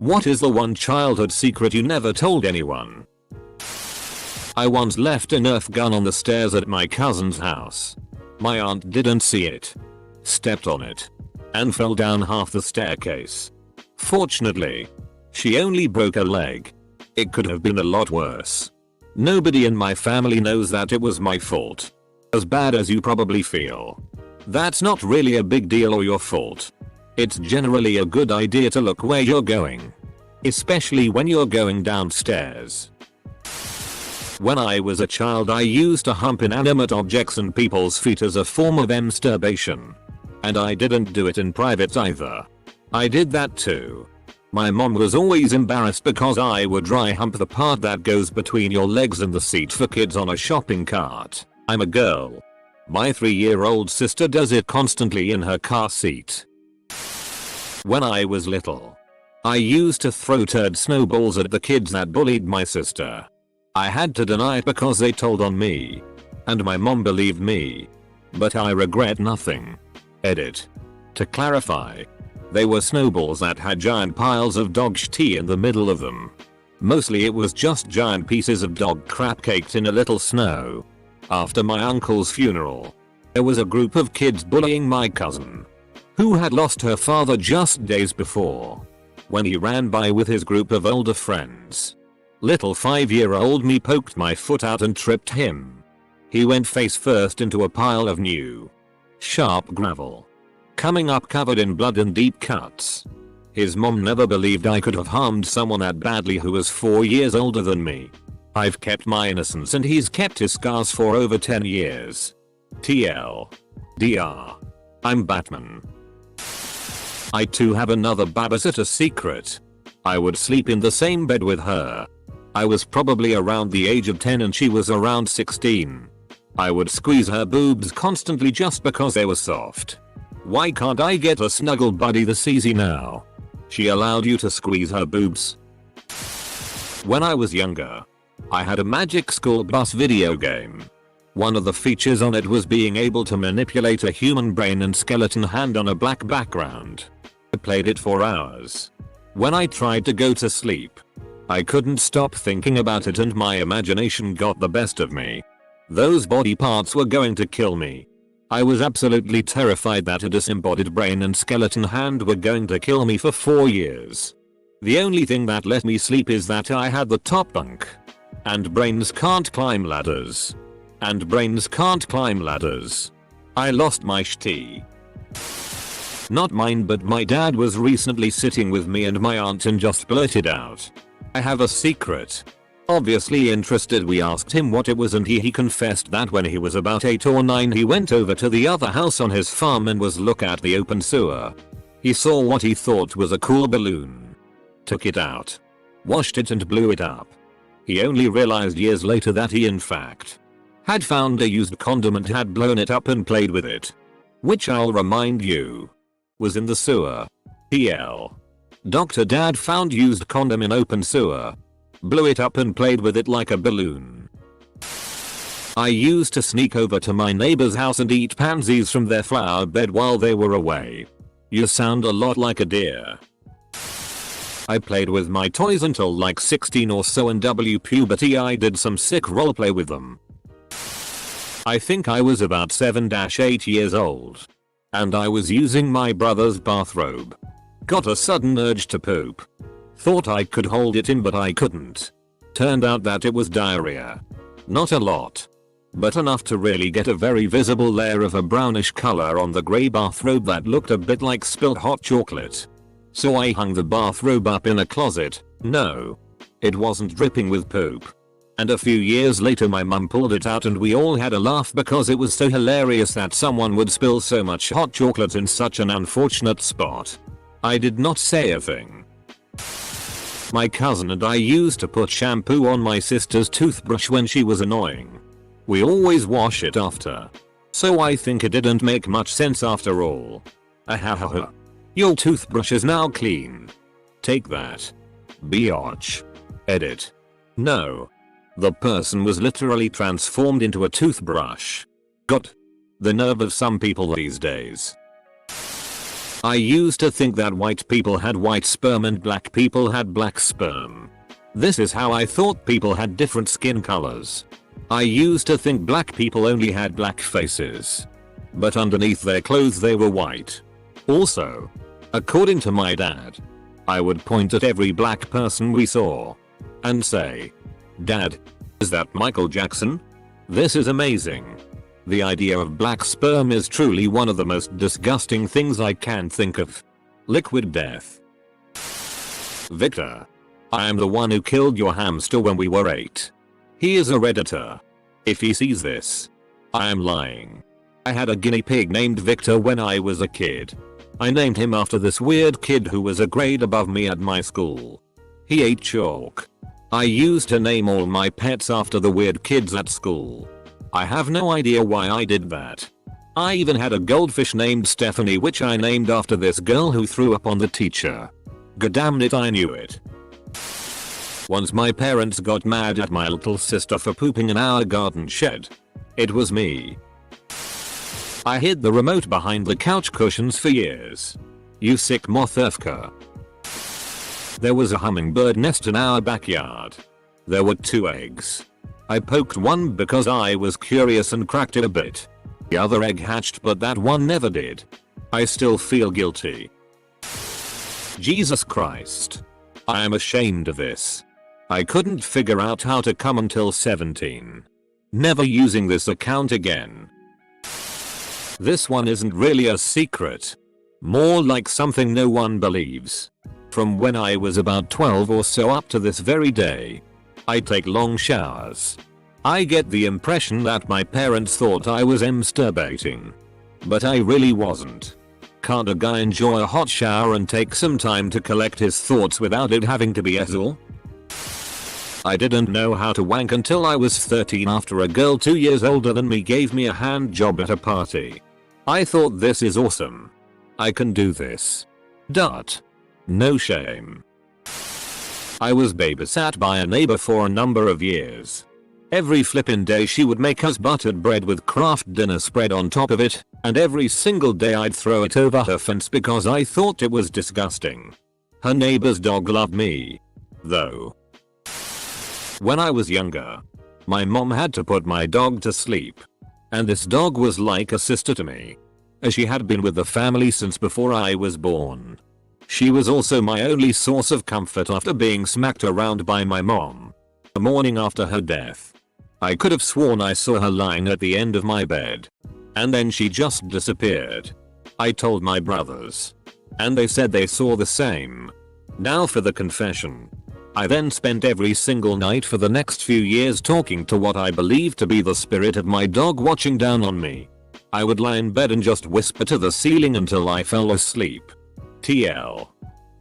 What is the one childhood secret you never told anyone? I once left a Nerf gun on the stairs at my cousin's house. My aunt didn't see it, stepped on it, and fell down half the staircase. Fortunately, she only broke a leg. It could have been a lot worse. Nobody in my family knows that it was my fault. As bad as you probably feel, that's not really a big deal or your fault. It's generally a good idea to look where you're going, especially when you're going downstairs. When I was a child, I used to hump inanimate objects and people's feet as a form of masturbation. And I didn't do it in private either. I did that too. My mom was always embarrassed because I would dry hump the part that goes between your legs and the seat for kids on a shopping cart. I'm a girl. My 3-year-old sister does it constantly in her car seat. When I was little, I used to throw turd snowballs at the kids that bullied my sister. I had to deny it because they told on me. And my mom believed me. But I regret nothing. Edit. To clarify, they were snowballs that had giant piles of dog tea in the middle of them. Mostly it was just giant pieces of dog crap caked in a little snow. After my uncle's funeral, there was a group of kids bullying my cousin, who had lost her father just days before, when he ran by with his group of older friends. Little 5-year-old me poked my foot out and tripped him. He went face first into a pile of new, sharp gravel, coming up covered in blood and deep cuts. His mom never believed I could have harmed someone that badly who was 4 years older than me. I've kept my innocence and he's kept his scars for over 10 years. TL. DR. I'm Batman. I too have another babysitter secret. I would sleep in the same bed with her. I was probably around the age of 10 and she was around 16. I would squeeze her boobs constantly just because they were soft. Why can't I get a snuggle buddy this easy now? She allowed you to squeeze her boobs? When I was younger, I had a Magic School Bus video game. One of the features on it was being able to manipulate a human brain and skeleton hand on a black background. I played it for hours. When I tried to go to sleep, I couldn't stop thinking about it and my imagination got the best of me. Those body parts were going to kill me. I was absolutely terrified that a disembodied brain and skeleton hand were going to kill me for 4 years. The only thing that let me sleep is that I had the top bunk. And brains can't climb ladders. And brains can't climb ladders. I lost my shti. Not mine, but my dad was recently sitting with me and my aunt and just blurted out, "I have a secret." Obviously interested, we asked him what it was and he confessed that when he was about 8 or 9 he went over to the other house on his farm and was look at the open sewer. He saw what he thought was a cool balloon. Took it out. Washed it and blew it up. He only realized years later that he in fact had found a used condom and had blown it up and played with it. Which I'll remind you, was in the sewer. PL. Dr. Dad found used condom in open sewer. Blew it up and played with it like a balloon. I used to sneak over to my neighbor's house and eat pansies from their flower bed while they were away. You sound a lot like a deer. I played with my toys until like 16 or so, and puberty I did some sick roleplay with them. I think I was about 7-8 years old. And I was using my brother's bathrobe. Got a sudden urge to poop. Thought I could hold it in but I couldn't. Turned out that it was diarrhea. Not a lot, but enough to really get a very visible layer of a brownish color on the grey bathrobe that looked a bit like spilled hot chocolate. So I hung the bathrobe up in a closet. No, it wasn't dripping with poop. And a few years later my mum pulled it out and we all had a laugh because it was so hilarious that someone would spill so much hot chocolate in such an unfortunate spot. I did not say a thing. My cousin and I used to put shampoo on my sister's toothbrush when she was annoying. We always wash it after. So I think it didn't make much sense after all. Ahahaha. Your toothbrush is now clean. Take that. Biatch. Edit. No. The person was literally transformed into a toothbrush. God. The nerve of some people these days. I used to think that white people had white sperm and black people had black sperm. This is how I thought people had different skin colors. I used to think black people only had black faces. But underneath their clothes they were white. Also, according to my dad, I would point at every black person we saw and say, "Dad, is that Michael Jackson? This is amazing." The idea of black sperm is truly one of the most disgusting things I can think of. Liquid death. Victor. I am the one who killed your hamster when we were 8. He is a redditor. If he sees this, I am lying. I had a guinea pig named Victor when I was a kid. I named him after this weird kid who was a grade above me at my school. He ate chalk. I used to name all my pets after the weird kids at school. I have no idea why I did that. I even had a goldfish named Stephanie which I named after this girl who threw up on the teacher. Goddamn it, I knew it. Once my parents got mad at my little sister for pooping in our garden shed. It was me. I hid the remote behind the couch cushions for years. You sick motherfucker. There was a hummingbird nest in our backyard. There were 2 eggs. I poked one because I was curious and cracked it a bit. The other egg hatched but that one never did. I still feel guilty. Jesus Christ. I am ashamed of this. I couldn't figure out how to come until 17. Never using this account again. This one isn't really a secret. More like something no one believes. From when I was about 12 or so up to this very day, I take long showers. I get the impression that my parents thought I was masturbating. But I really wasn't. Can't a guy enjoy a hot shower and take some time to collect his thoughts without it having to be all? I didn't know how to wank until I was 13 after a girl 2 years older than me gave me a hand job at a party. I thought this is awesome. I can do this. No shame. I was babysat by a neighbor for a number of years. Every flippin' day she would make us buttered bread with Kraft Dinner spread on top of it, and every single day I'd throw it over her fence because I thought it was disgusting. Her neighbor's dog loved me, though. When I was younger, my mom had to put my dog to sleep. And this dog was like a sister to me, as she had been with the family since before I was born. She was also my only source of comfort after being smacked around by my mom. The morning after her death, I could have sworn I saw her lying at the end of my bed. And then she just disappeared. I told my brothers. And they said they saw the same. Now for the confession. I then spent every single night for the next few years talking to what I believed to be the spirit of my dog watching down on me. I would lie in bed and just whisper to the ceiling until I fell asleep. TL.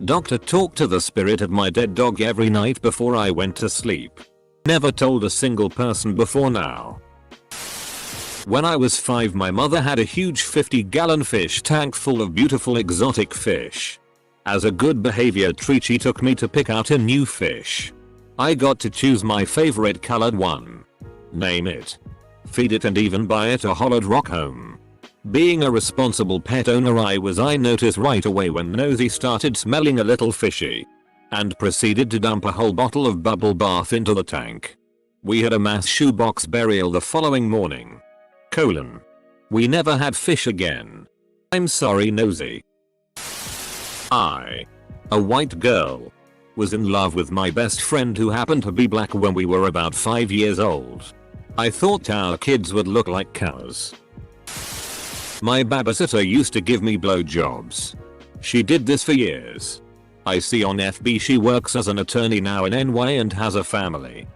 Doctor talked to the spirit of my dead dog every night before I went to sleep. Never told a single person before now. When I was 5, my mother had a huge 50-gallon fish tank full of beautiful exotic fish. As a good behavior treat, she took me to pick out a new fish. I got to choose my favorite colored one. Name it. Feed it and even buy it a hollowed rock home. Being a responsible pet owner I noticed right away when Nosy started smelling a little fishy. And proceeded to dump a whole bottle of bubble bath into the tank. We had a mass shoebox burial the following morning. We never had fish again. I'm sorry, Nosy. I, a white girl, was in love with my best friend who happened to be black when we were about 5 years old. I thought our kids would look like cows. My babysitter used to give me blowjobs. She did this for years. I see on FB she works as an attorney now in NY and has a family.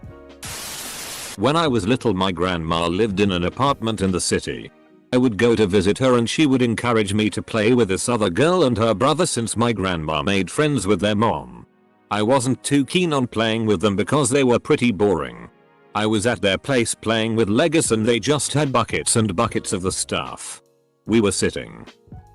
When I was little, my grandma lived in an apartment in the city. I would go to visit her and she would encourage me to play with this other girl and her brother since my grandma made friends with their mom. I wasn't too keen on playing with them because they were pretty boring. I was at their place playing with Legos and they just had buckets and buckets of the stuff. We were sitting,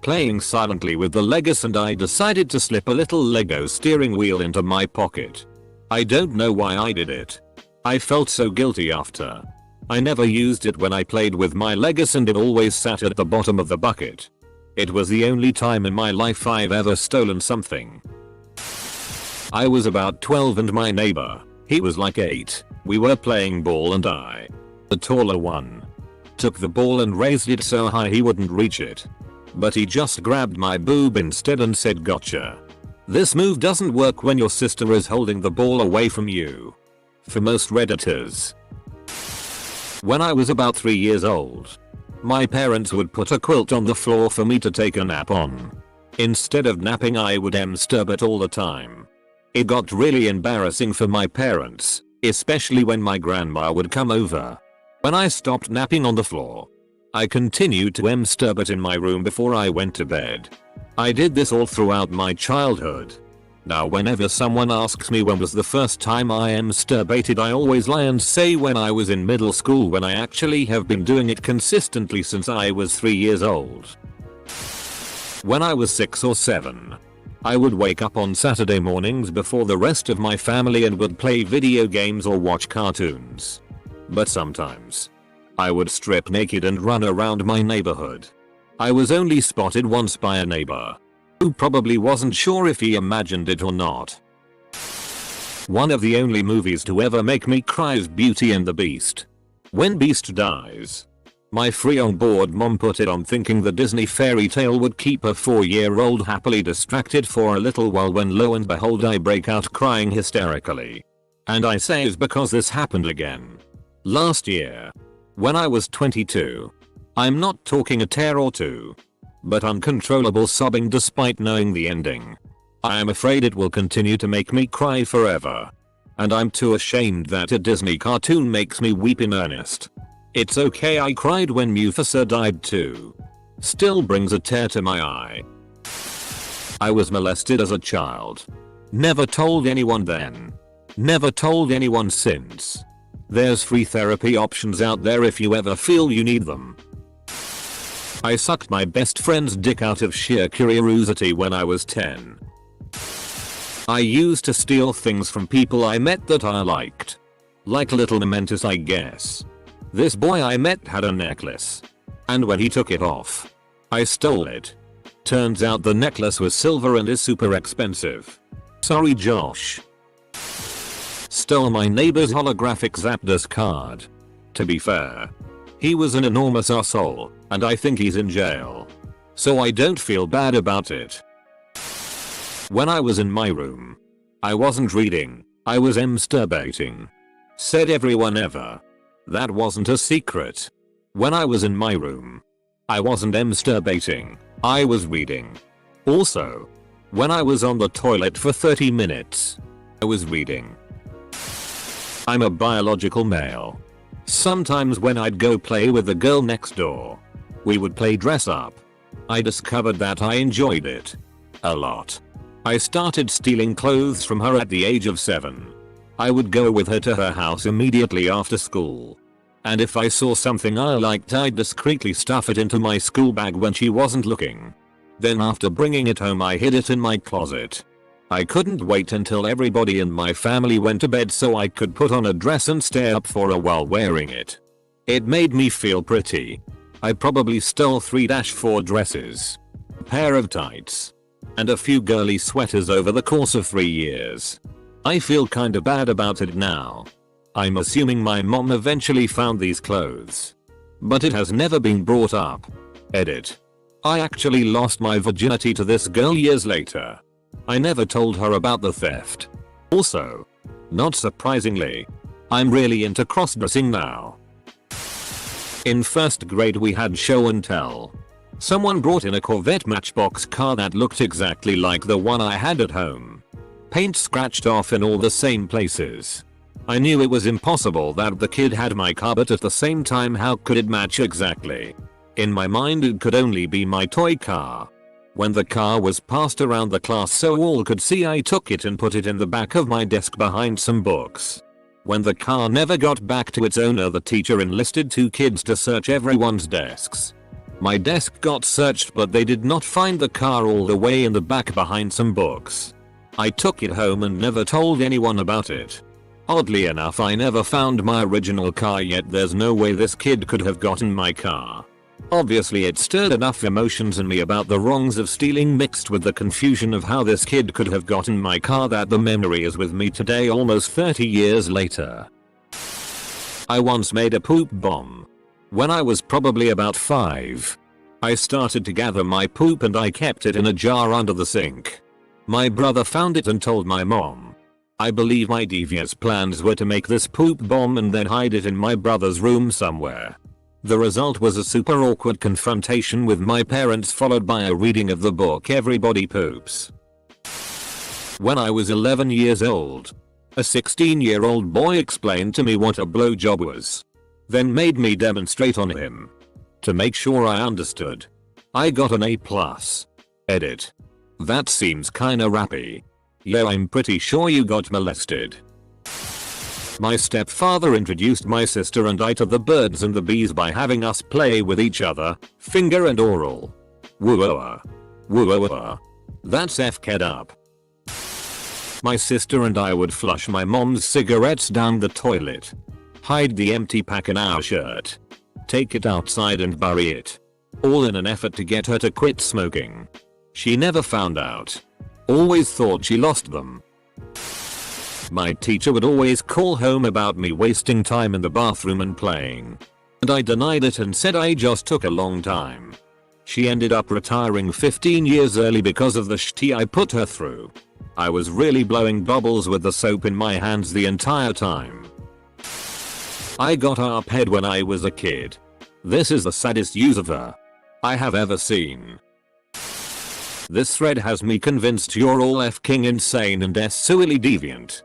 playing silently with the Legos and I decided to slip a little Lego steering wheel into my pocket. I don't know why I did it. I felt so guilty after. I never used it when I played with my Legos and it always sat at the bottom of the bucket. It was the only time in my life I've ever stolen something. I was about 12 and my neighbor, he was like 8, we were playing ball and I, the taller one, took the ball and raised it so high he wouldn't reach it. But he just grabbed my boob instead and said gotcha. This move doesn't work when your sister is holding the ball away from you. For most redditors. When I was about 3 years old, my parents would put a quilt on the floor for me to take a nap on. Instead of napping I would masturbate all the time. It got really embarrassing for my parents, especially when my grandma would come over. When I stopped napping on the floor, I continued to masturbate in my room before I went to bed. I did this all throughout my childhood. Now whenever someone asks me when was the first time I masturbated, I always lie and say when I was in middle school, when I actually have been doing it consistently since I was 3 years old. When I was 6 or 7, I would wake up on Saturday mornings before the rest of my family and would play video games or watch cartoons. But sometimes, I would strip naked and run around my neighborhood. I was only spotted once by a neighbor, who probably wasn't sure if he imagined it or not. One of the only movies to ever make me cry is Beauty and the Beast. When Beast dies, my free on board mom put it on thinking the Disney fairy tale would keep a 4-year-old happily distracted for a little while, when lo and behold I break out crying hysterically. And I say it's because this happened again. Last year, when I was 22. I'm not talking a tear or two, but uncontrollable sobbing despite knowing the ending. I am afraid it will continue to make me cry forever. And I'm too ashamed that a Disney cartoon makes me weep in earnest. It's okay, I cried when Mufasa died too. Still brings a tear to my eye. I was molested as a child. Never told anyone then. Never told anyone since. There's free therapy options out there if you ever feel you need them. I sucked my best friend's dick out of sheer curiosity when I was 10. I used to steal things from people I met that I liked. Like little mementos, I guess. This boy I met had a necklace. And when he took it off, I stole it. Turns out the necklace was silver and is super expensive. Sorry, Josh. Stole my neighbor's holographic Zapdos card. To be fair, he was an enormous asshole, and I think he's in jail. So I don't feel bad about it. When I was in my room, I wasn't reading, I was masturbating. Said everyone ever. That wasn't a secret. When I was in my room, I wasn't masturbating, I was reading. Also, when I was on the toilet for 30 minutes, I was reading. I'm a biological male. Sometimes when I'd go play with the girl next door, we would play dress up. I discovered that I enjoyed it a lot. I started stealing clothes from her at the age of 7. I would go with her to her house immediately after school. And if I saw something I liked, I'd discreetly stuff it into my school bag when she wasn't looking. Then after bringing it home, I hid it in my closet. I couldn't wait until everybody in my family went to bed so I could put on a dress and stay up for a while wearing it. It made me feel pretty. I probably stole 3-4 dresses, a pair of tights, and a few girly sweaters over the course of 3 years. I feel kinda bad about it now. I'm assuming my mom eventually found these clothes, but it has never been brought up. Edit. I actually lost my virginity to this girl years later. I never told her about the theft. Also, not surprisingly, I'm really into cross-dressing now. In first grade we had show and tell. Someone brought in a Corvette Matchbox car that looked exactly like the one I had at home. Paint scratched off in all the same places. I knew it was impossible that the kid had my car, but at the same time, how could it match exactly? In my mind it could only be my toy car. When the car was passed around the class so all could see, I took it and put it in the back of my desk behind some books. When the car never got back to its owner, the teacher enlisted 2 kids to search everyone's desks. My desk got searched, but they did not find the car all the way in the back behind some books. I took it home and never told anyone about it. Oddly enough, I never found my original car, yet there's no way this kid could have gotten my car. Obviously it stirred enough emotions in me about the wrongs of stealing mixed with the confusion of how this kid could have gotten my car that the memory is with me today almost 30 years later. I once made a poop bomb. When I was probably about 5. I started to gather my poop and I kept it in a jar under the sink. My brother found it and told my mom. I believe my devious plans were to make this poop bomb and then hide it in my brother's room somewhere. The result was a super awkward confrontation with my parents followed by a reading of the book Everybody Poops. When I was 11 years old, a 16-year-old boy explained to me what a blowjob was. Then made me demonstrate on him. To make sure I understood, I got an A+. Edit. That seems kinda rappy. Yeah, I'm pretty sure you got molested. My stepfather introduced my sister and I to the birds and the bees by having us play with each other, finger and oral. Woo-wah. Woo-wah. That's F-ked up. My sister and I would flush my mom's cigarettes down the toilet. Hide the empty pack in our shirt. Take it outside and bury it. All in an effort to get her to quit smoking. She never found out. Always thought she lost them. My teacher would always call home about me wasting time in the bathroom and playing. And I denied it and said I just took a long time. She ended up retiring 15 years early because of the shit I put her through. I was really blowing bubbles with the soap in my hands the entire time. I got ARP-ed when I was a kid. This is the saddest use of her I have ever seen. This thread has me convinced you're all f***ing insane and s-suily deviant.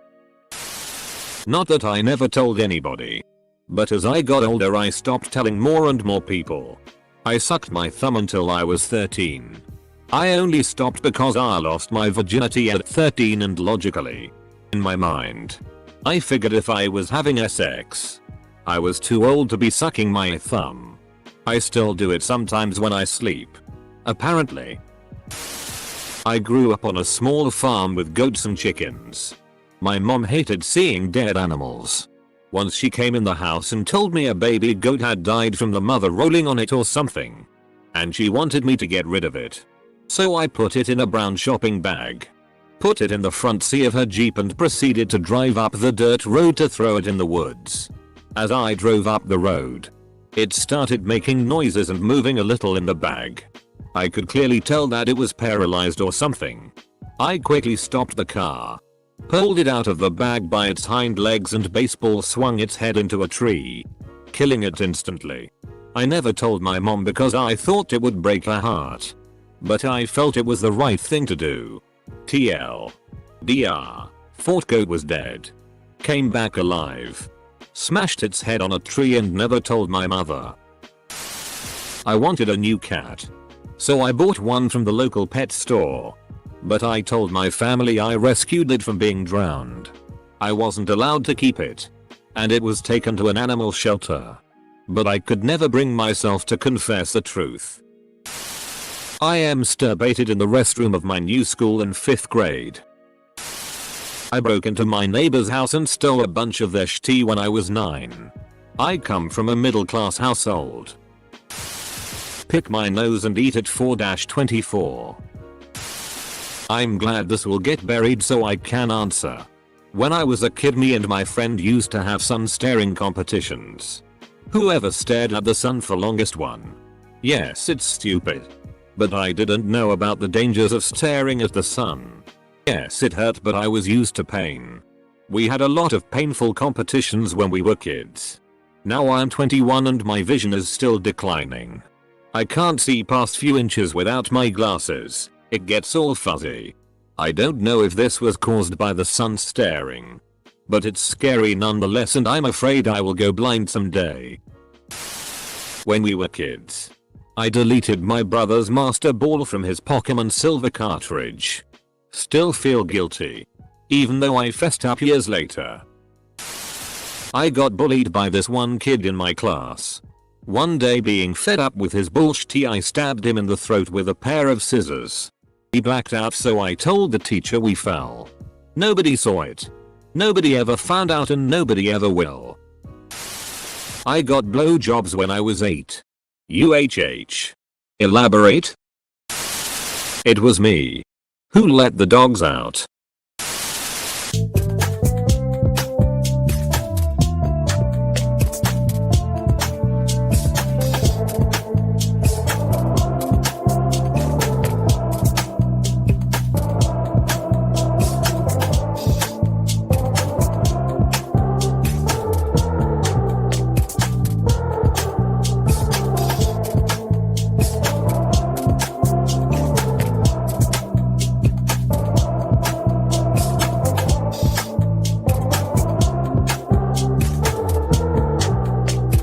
Not that I never told anybody. But as I got older I stopped telling more and more people. I sucked my thumb until I was 13. I only stopped because I lost my virginity at 13 and logically, in my mind, I figured if I was having sex, I was too old to be sucking my thumb. I still do it sometimes when I sleep. Apparently. I grew up on a small farm with goats and chickens. My mom hated seeing dead animals. Once she came in the house and told me a baby goat had died from the mother rolling on it or something. And she wanted me to get rid of it. So I put it in a brown shopping bag. Put it in the front seat of her Jeep and proceeded to drive up the dirt road to throw it in the woods. As I drove up the road, it started making noises and moving a little in the bag. I could clearly tell that it was paralyzed or something. I quickly stopped the car, pulled it out of the bag by its hind legs and baseball swung its head into a tree, killing it instantly. I never told my mom because I thought it would break her heart. But I felt it was the right thing to do. TL. DR. Thought goat was dead. Came back alive. Smashed its head on a tree and never told my mother. I wanted a new cat. So I bought one from the local pet store. But I told my family I rescued it from being drowned. I wasn't allowed to keep it. And it was taken to an animal shelter. But I could never bring myself to confess the truth. I am masturbated in the restroom of my new school in 5th grade. I broke into my neighbor's house and stole a bunch of their shit when I was 9. I come from a middle class household. Pick my nose and eat it 4-24. I'm glad this will get buried so I can answer. When I was a kid me and my friend used to have sun staring competitions. Whoever stared at the sun for longest won. Yes, it's stupid. But I didn't know about the dangers of staring at the sun. Yes, it hurt but I was used to pain. We had a lot of painful competitions when we were kids. Now I'm 21 and my vision is still declining. I can't see past few inches without my glasses. It gets all fuzzy. I don't know if this was caused by the sun staring. But it's scary nonetheless and I'm afraid I will go blind someday. When we were kids, I deleted my brother's Master Ball from his Pokemon Silver cartridge. Still feel guilty. Even though I fessed up years later. I got bullied by this one kid in my class. One day being fed up with his bullshit I stabbed him in the throat with a pair of scissors. He blacked out so I told the teacher we fell. Nobody saw it. Nobody ever found out and nobody ever will. I got blowjobs when I was 8. UHH. Elaborate? It was me. Who let the dogs out?